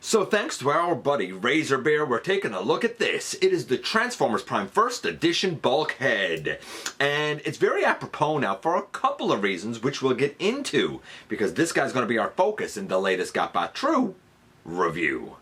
So thanks to our buddy Razor Bear, we're taking a look at this. It is the Transformers Prime First Edition Bulkhead. And it's very apropos now for a couple of reasons, which we'll get into, because this guy's going to be our focus in the latest GotBot True review.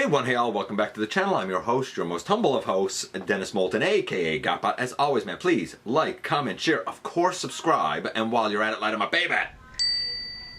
Hey all, welcome back to the channel. I'm your host, your most humble of hosts, Dennis Moulton, aka GotBot. As always, man, please like, comment, share, of course subscribe, and while you're at it, light up my baby!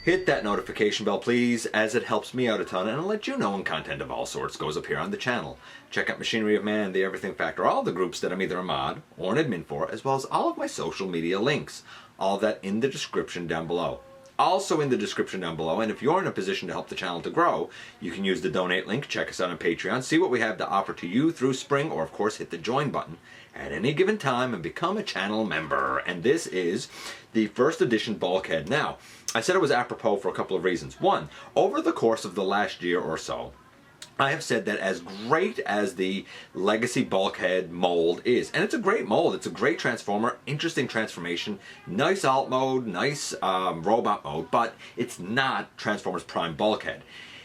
Hit that notification bell, please, as it helps me out a ton, and I'll let you know when content of all sorts goes up here on the channel. Check out Machinery of Man, The Everything Factor, all the groups that I'm either a mod or an admin for, as well as all of my social media links. All of that in the description down below. Also in the description down below, and if you're in a position to help the channel to grow, you can use the donate link, check us out on Patreon, see what we have to offer to you through spring, or of course hit the join button at any given time and become a channel member. And this is the first edition Bulkhead. Now, I said it was apropos for a couple of reasons. One, over the course of the last year or so, I have said that as great as the Legacy Bulkhead mold is, and it's a great mold, it's a great transformer, interesting transformation, nice alt mode, nice robot mode, but it's not Transformers Prime Bulkhead.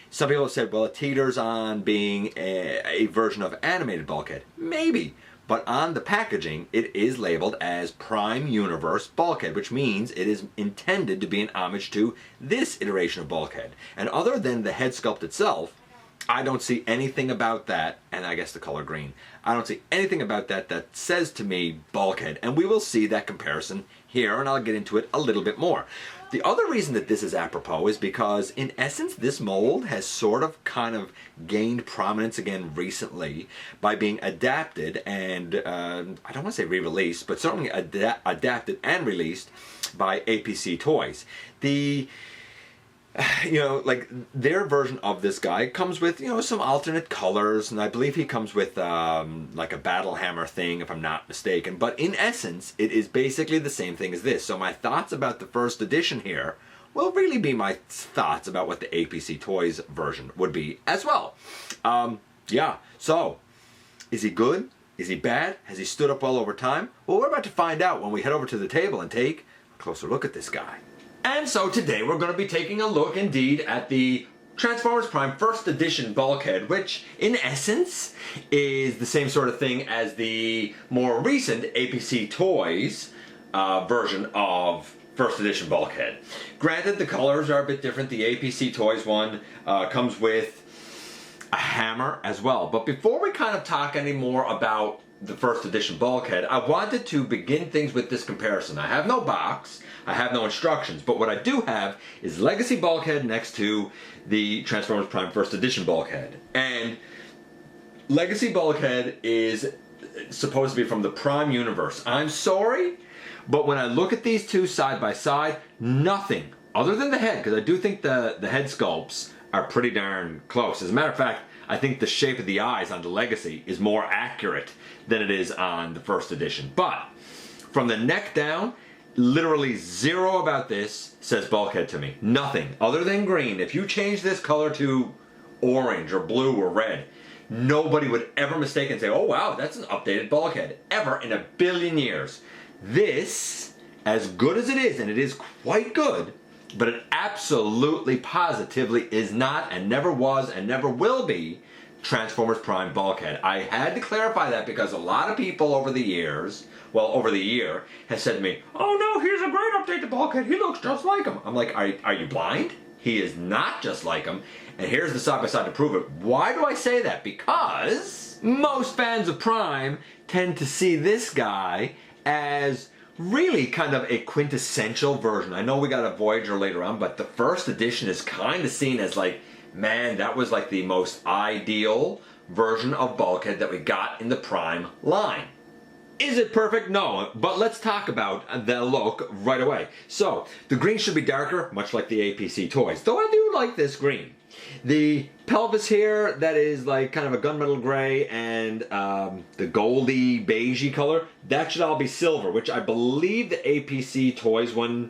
Some people have said, well, it teeters on being a version of animated Bulkhead. Maybe, but on the packaging, it is labeled as Prime Universe Bulkhead, which means it is intended to be an homage to this iteration of Bulkhead. And other than the head sculpt itself, I don't see anything about that, and I guess the color green, I don't see anything about that that says to me Bulkhead, and we will see that comparison here, and I'll get into it a little bit more. The other reason that this is apropos is because, in essence, this mold has sort of kind of gained prominence again recently by being adapted and, I don't want to say re-released, but certainly adapted and released by APC Toys. Like their version of this guy comes with, some alternate colors, and I believe he comes with like a battle hammer thing, if I'm not mistaken. But in essence, it is basically the same thing as this. So my thoughts about the first edition here will really be my thoughts about what the APC Toys version would be as well. Yeah, so is he good? Is he bad? Has he stood up well over time? Well, we're about to find out when we head over to the table and take a closer look at this guy. And so today we're going to be taking a look indeed at the Transformers Prime First Edition Bulkhead, which in essence is the same sort of thing as the more recent APC Toys version of First Edition Bulkhead. Granted, the colors are a bit different. The APC Toys one comes with a hammer as well. But before we kind of talk any more about the First Edition Bulkhead, I wanted to begin things with this comparison. I have no box, I have no instructions, but what I do have is Legacy Bulkhead next to the Transformers Prime First Edition Bulkhead. And Legacy Bulkhead is supposed to be from the Prime universe. I'm sorry, but when I look at these two side by side, nothing other than the head, because I do think the head sculpts are pretty darn close. As a matter of fact, I think the shape of the eyes on the Legacy is more accurate than it is on the First Edition. But from the neck down, literally zero about this says Bulkhead to me. Nothing other than green. If you change this color to orange or blue or red, nobody would ever mistake and say, oh wow, that's an updated Bulkhead. Ever in a billion years. This, as good as it is, and it is quite good, but it absolutely positively is not and never was and never will be Transformers Prime Bulkhead. I had to clarify that because a lot of people over the years, well, over the year, has said to me, oh no, here's a great update to Bulkhead, he looks just like him. I'm like, are you blind? He is not just like him, and here's the side-by-side to prove it. Why do I say that? Because most fans of Prime tend to see this guy as really kind of a quintessential version. I know we got a Voyager later on, but the first edition is kind of seen as like, man, that was like the most ideal version of Bulkhead that we got in the Prime line. Is it perfect? No, but let's talk about the look right away. So, the green should be darker, much like the APC Toys, though I do like this green. The pelvis here, that is like kind of a gunmetal gray, and the goldy beigey color, that should all be silver, which I believe the APC Toys one,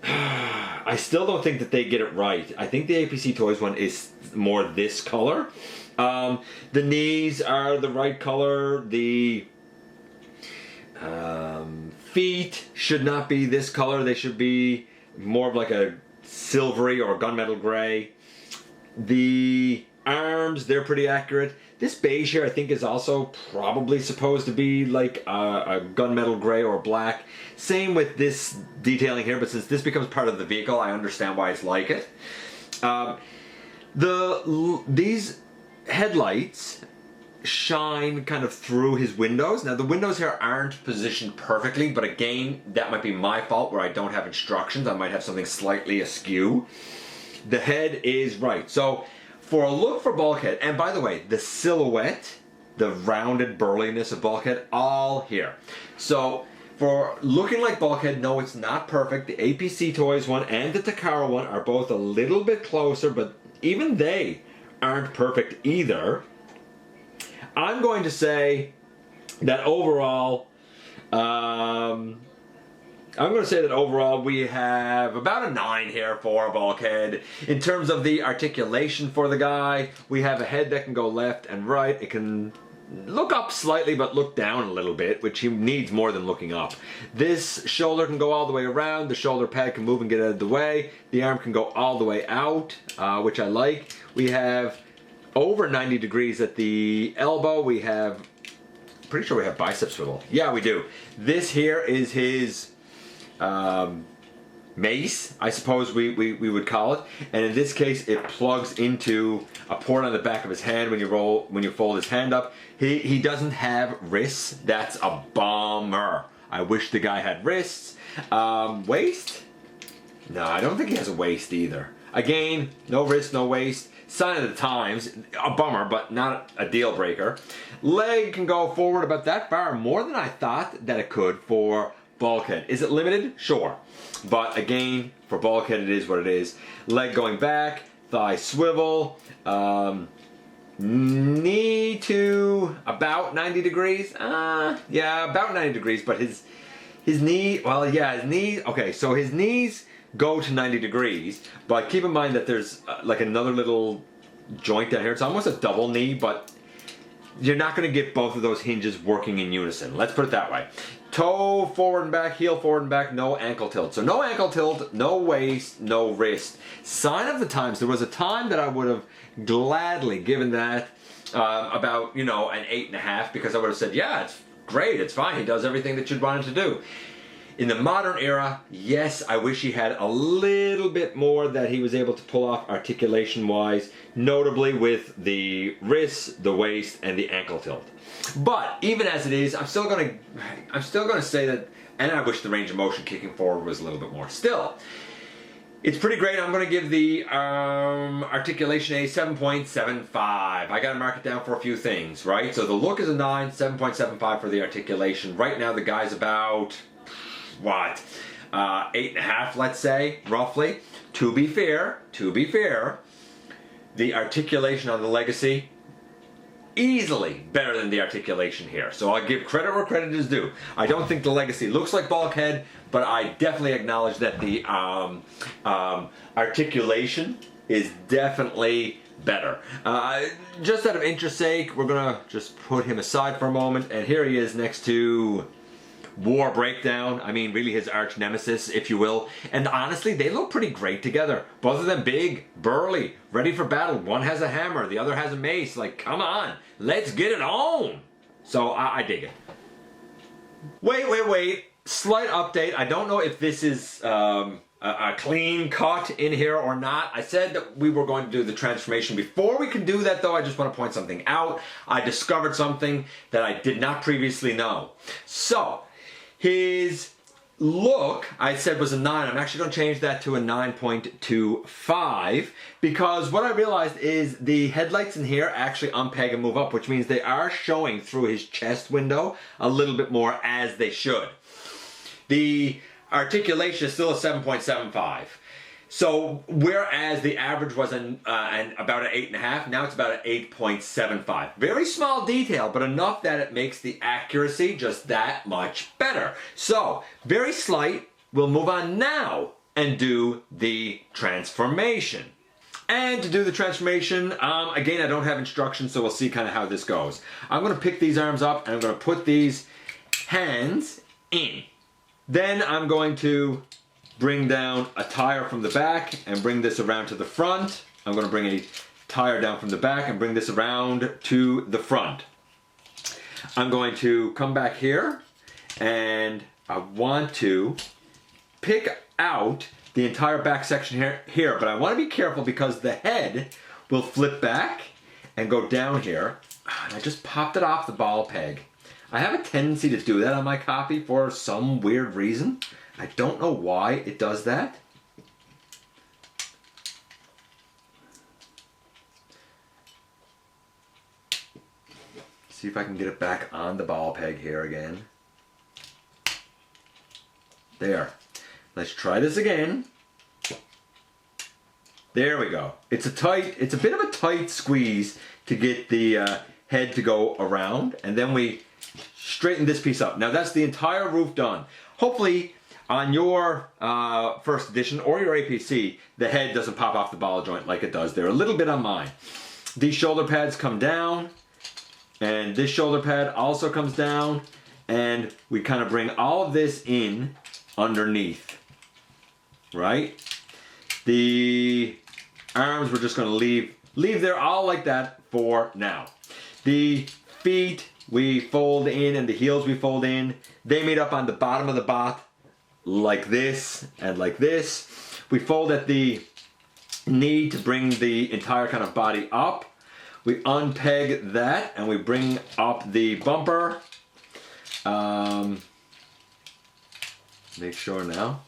I still don't think that they get it right. I think the APC Toys one is more this color. The knees are the right color. The feet should not be this color. They should be more of like a silvery or gunmetal gray. The arms, they're pretty accurate. This beige here I think is also probably supposed to be like a gunmetal gray or black. Same with this detailing here, but since this becomes part of the vehicle, I understand why it's like it. These headlights shine kind of through his windows. Now the windows here aren't positioned perfectly, but again, that might be my fault where I don't have instructions. I might have something slightly askew. The head is right. So for a look for Bulkhead, and by the way, the silhouette, the rounded burliness of Bulkhead, all here. So for looking like Bulkhead, no, it's not perfect. The APC Toys one and the Takara one are both a little bit closer, but even they aren't perfect either. I'm going to say that overall, we have about a 9 here for Bulkhead. In terms of the articulation for the guy, we have a head that can go left and right. It can look up slightly but look down a little bit, which he needs more than looking up. This shoulder can go all the way around. The shoulder pad can move and get out of the way. The arm can go all the way out, which I like. We have over 90 degrees at the elbow. We have, pretty sure we have bicep swivel. Yeah, we do. This here is his mace, I suppose we would call it, and in this case it plugs into a port on the back of his hand when you fold his hand up. He doesn't have wrists. That's a bummer. I wish the guy had wrists. Waist? No, I don't think he has a waist either. Again, no wrist, no waist. Sign of the times, a bummer, but not a deal breaker. Leg can go forward about that far, more than I thought that it could for Bulkhead. Is it limited? Sure. But again, for Bulkhead, it is what it is. Leg going back, thigh swivel, knee to about 90 degrees. Yeah, about 90 degrees, but his knee, well, yeah, his knee, okay, so his knees go to 90 degrees, but keep in mind that there's like another little joint down here. It's almost a double knee, but you're not going to get both of those hinges working in unison. Let's put it that way. Toe forward and back, heel forward and back, no ankle tilt. So no ankle tilt, no waist, no wrist. Sign of the times. There was a time that I would have gladly given that about, you know, an 8.5, because I would have said, yeah, it's great, it's fine, he does everything that you'd want him to do. In the modern era, yes, I wish he had a little bit more that he was able to pull off articulation-wise, notably with the wrists, the waist, and the ankle tilt. But even as it is, I'm still gonna say that, and I wish the range of motion kicking forward was a little bit more. Still, it's pretty great. I'm gonna give the articulation a 7.75. I gotta mark it down for a few things, right? So the look is a 9, 7.75 for the articulation. Right now the guy's about, what, 8.5, let's say, roughly. To be fair, the articulation on the Legacy, easily better than the articulation here. So I'll give credit where credit is due. I don't think the Legacy looks like Bulkhead, but I definitely acknowledge that the articulation is definitely better. Just out of interest's sake, we're gonna just put him aside for a moment, and here he is next to War Breakdown. I mean, really his arch nemesis, if you will. And honestly, they look pretty great together. Both of them big, burly, ready for battle. One has a hammer, the other has a mace. Like, come on, let's get it on. So I dig it. Wait. Slight update. I don't know if this is a clean cut in here or not. I said that we were going to do the transformation. Before we can do that, though, I just want to point something out. I discovered something that I did not previously know. So, his look, I said, was a 9. I'm actually going to change that to a 9.25, because what I realized is the headlights in here actually unpeg and move up, which means they are showing through his chest window a little bit more, as they should. The articulation is still a 7.75. So whereas the average was about an 8.5, now it's about an 8.75. Very small detail, but enough that it makes the accuracy just that much better. So very slight. We'll move on now and do the transformation. And to do the transformation, again, I don't have instructions, so we'll see kind of how this goes. I'm going to pick these arms up and I'm going to put these hands in. Then I'm going to bring down a tire from the back and bring this around to the front. I'm going to bring a tire down from the back and bring this around to the front. I'm going to come back here and I want to pick out the entire back section here, but I want to be careful because the head will flip back and go down here. And I just popped it off the ball peg. I have a tendency to do that on my copy for some weird reason. I don't know why it does that. See if I can get it back on the ball peg here again. There. Let's try this again. There we go. It's a bit of a tight squeeze to get the head to go around, and then we straighten this piece up. Now that's the entire roof done. Hopefully on your first edition or your APC, the head doesn't pop off the ball joint like it does there. A little bit on mine. These shoulder pads come down, and this shoulder pad also comes down, and we kind of bring all of this in underneath. Right? The arms we're just going to leave there all like that for now. The feet we fold in and the heels we fold in. They meet up on the bottom of the bot like this and like this. We fold at the knee to bring the entire kind of body up. We unpeg that and we bring up the bumper. Make sure now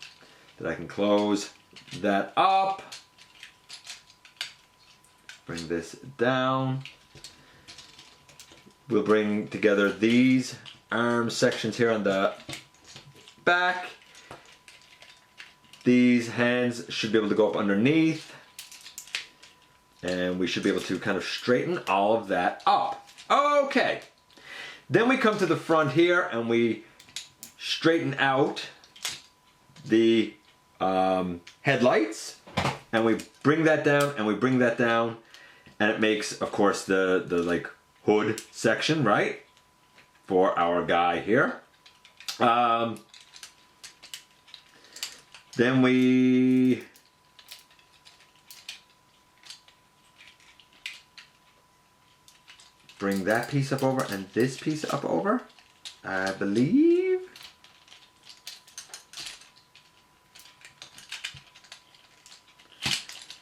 that I can close that up. Bring this down. We'll bring together these arm sections here on the back. These hands should be able to go up underneath. And we should be able to kind of straighten all of that up. Okay. Then we come to the front here and we straighten out the headlights, and we bring that down and we bring that down, and it makes, of course, the like hood section, right, for our guy here. Then we bring that piece up over and this piece up over, I believe.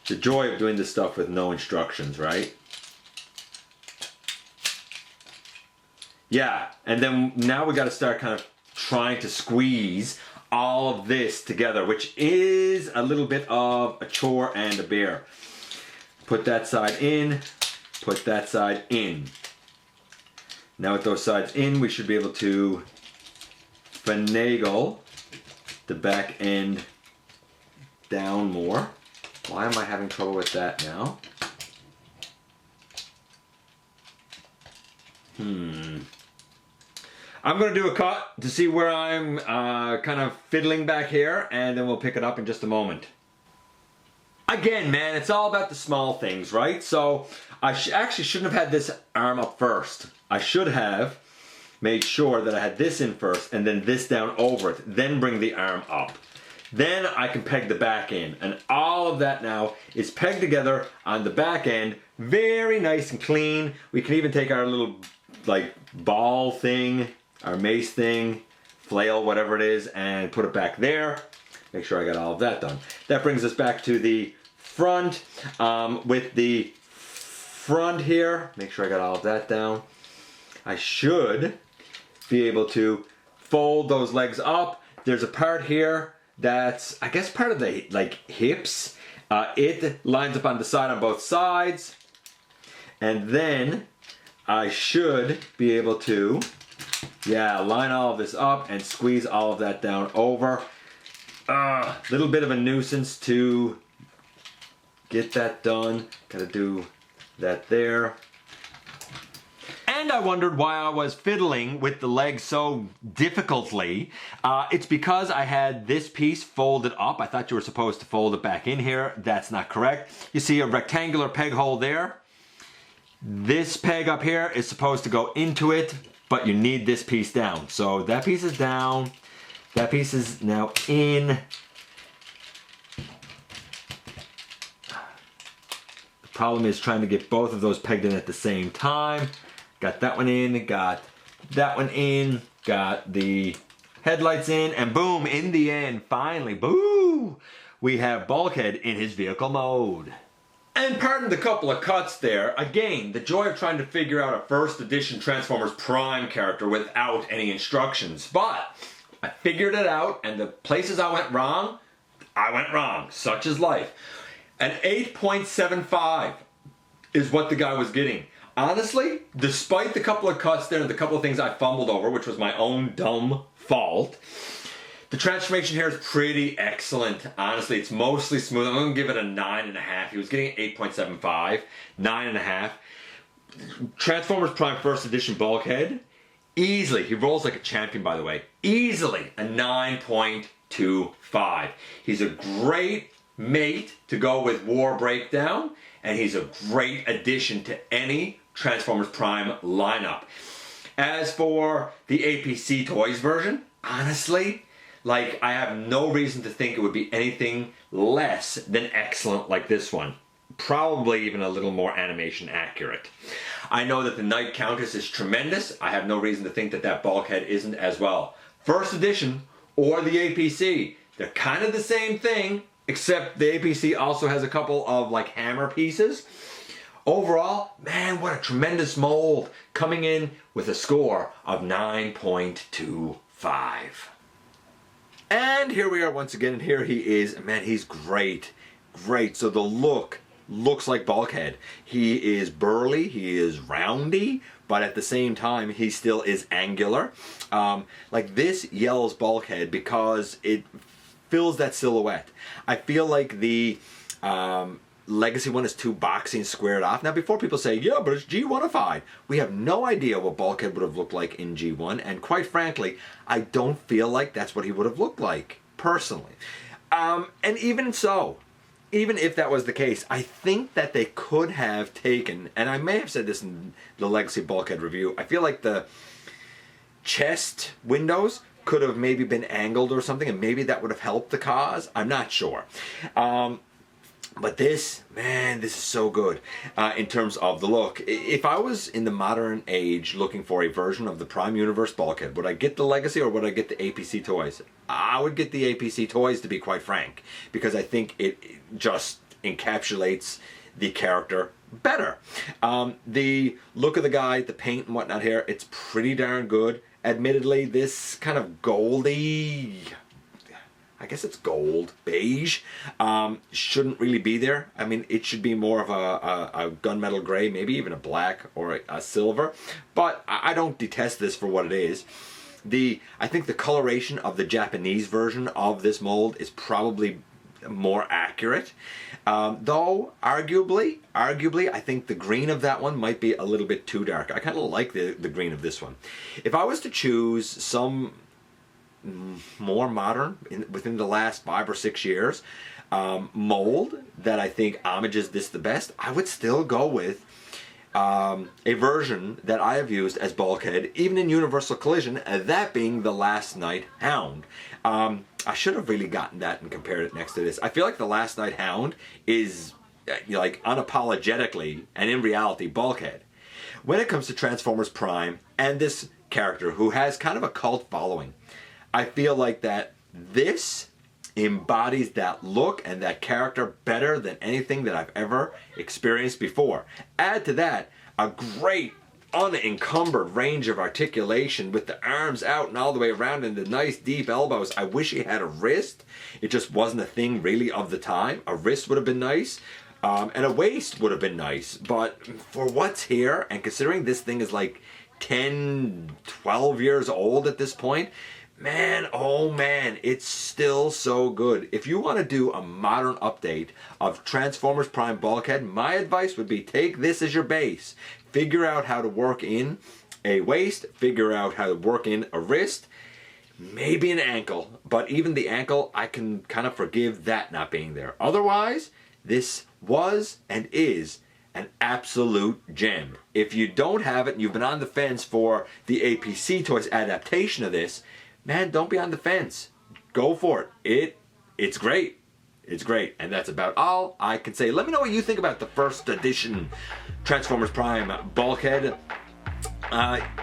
The joy of doing this stuff with no instructions, right? Yeah, and then now we got to start kind of trying to squeeze all of this together, which is a little bit of a chore and a bear. Put that side in, put that side in. Now with those sides in, we should be able to finagle the back end down more. Why am I having trouble with that now? I'm going to do a cut to see where I'm kind of fiddling back here, and then we'll pick it up in just a moment. Again, man, it's all about the small things, right? So I actually shouldn't have had this arm up first. I should have made sure that I had this in first and then this down over it, then bring the arm up. Then I can peg the back in, and all of that now is pegged together on the back end, very nice and clean. We can even take our little like ball thing, our mace thing, flail, whatever it is, and put it back there. Make sure I got all of that done. That brings us back to the front. With the front here, make sure I got all of that down. I should be able to fold those legs up. There's a part here that's, I guess, part of the like hips. It lines up on the side on both sides, and then I should be able to, line all of this up and squeeze all of that down over. Little bit of a nuisance to get that done. Gotta do that there. And I wondered why I was fiddling with the leg so difficultly. It's because I had this piece folded up. I thought you were supposed to fold it back in here. That's not correct. You see a rectangular peg hole there. This peg up here is supposed to go into it, but you need this piece down. So that piece is down. That piece is now in. The problem is trying to get both of those pegged in at the same time. Got that one in, got that one in, got the headlights in, and boom, in the end, finally, boo, we have Bulkhead in his vehicle mode. And pardon the couple of cuts there, again, the joy of trying to figure out a first edition Transformers Prime character without any instructions. But I figured it out, and the places I went wrong, such is life. An 8.75 is what the guy was getting. Honestly, despite the couple of cuts there and the couple of things I fumbled over, which was my own dumb fault, the transformation here is pretty excellent. Honestly, it's mostly smooth. I'm going to give it a 9.5. He was getting 8.75, 9.5. Transformers Prime First Edition Bulkhead, easily, he rolls like a champion by the way, easily a 9.25. He's a great mate to go with War Breakdown, and he's a great addition to any Transformers Prime lineup. As for the APC Toys version, honestly, like, I have no reason to think it would be anything less than excellent like this one. Probably even a little more animation accurate. I know that the Night Countess is tremendous. I have no reason to think that that Bulkhead isn't as well. First edition or the APC, they're kind of the same thing, except the APC also has a couple of like hammer pieces. Overall, man, what a tremendous mold, coming in with a score of 9.25. And here we are once again, and here he is. Man, he's great. Great. So the look looks like Bulkhead. He is burly, he is roundy, but at the same time, he still is angular. Like, this yells Bulkhead because it fills that silhouette. I feel like the Legacy one is too boxy and squared off. Now, before people say, yeah, but it's G1ified, we have no idea what Bulkhead would have looked like in G1, and quite frankly, I don't feel like that's what he would have looked like, personally. And even so, even if that was the case, I think that they could have taken, and I may have said this in the Legacy Bulkhead review, I feel like the chest windows could have maybe been angled or something, and maybe that would have helped the cause. I'm not sure. But this, man, this is so good in terms of the look. If I was in the modern age looking for a version of the Prime Universe Bulkhead, would I get the Legacy or would I get the APC Toys? I would get the APC Toys, to be quite frank, because I think it just encapsulates the character better. The look of the guy, the paint and whatnot here, it's pretty darn good. Admittedly, this kind of goldy, I guess it's gold, beige, shouldn't really be there. I mean, it should be more of a gunmetal gray, maybe even a black or a silver. But I don't detest this for what it is. I think the coloration of the Japanese version of this mold is probably more accurate. Though, arguably, I think the green of that one might be a little bit too dark. I kind of like the green of this one. If I was to choose some more modern, within the last 5 or 6 years, mold that I think homages this the best, I would still go with a version that I have used as Bulkhead, even in Universal Collision, that being the Last Night Hound. I should have really gotten that and compared it next to this. I feel like the Last Night Hound is, like, unapologetically, and in reality, Bulkhead. When it comes to Transformers Prime and this character who has kind of a cult following, I feel like that this embodies that look and that character better than anything that I've ever experienced before. Add to that a great unencumbered range of articulation with the arms out and all the way around and the nice deep elbows. I wish he had a wrist. It just wasn't a thing really of the time. A wrist would have been nice. And a waist would have been nice. But for what's here, and considering this thing is like 10, 12 years old at this point, Man, oh man, it's still so good. If you want to do a modern update of Transformers Prime Bulkhead, my advice would be take this as your base. Figure out how to work in a waist, figure out how to work in a wrist, maybe an ankle, but even the ankle, I can kind of forgive that not being there. Otherwise, this was and is an absolute gem. If you don't have it and you've been on the fence for the APC Toys adaptation of this, man, don't be on the fence. Go for it. It's great. It's great. And that's about all I can say. Let me know what you think about the first edition Transformers Prime Bulkhead.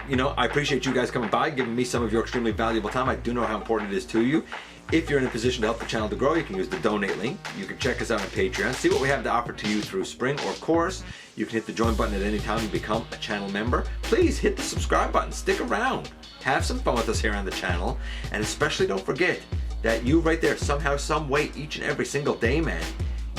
You know, I appreciate you guys coming by, giving me some of your extremely valuable time. I do know how important it is to you. If you're in a position to help the channel to grow, you can use the donate link. You can check us out on Patreon, see what we have to offer to you through Spring, or of course, you can hit the join button at any time and become a channel member. Please hit the subscribe button, stick around, have some fun with us here on the channel, and especially don't forget that you right there, somehow, some way, each and every single day, man,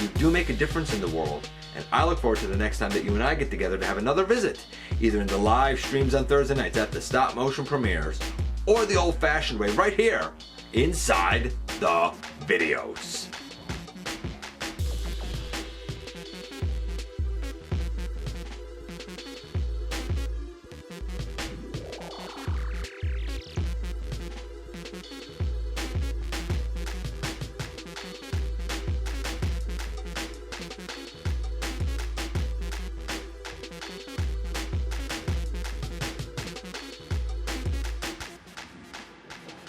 you do make a difference in the world. And I look forward to the next time that you and I get together to have another visit, either in the live streams on Thursday nights at the stop motion premieres, or the old-fashioned way right here inside the videos.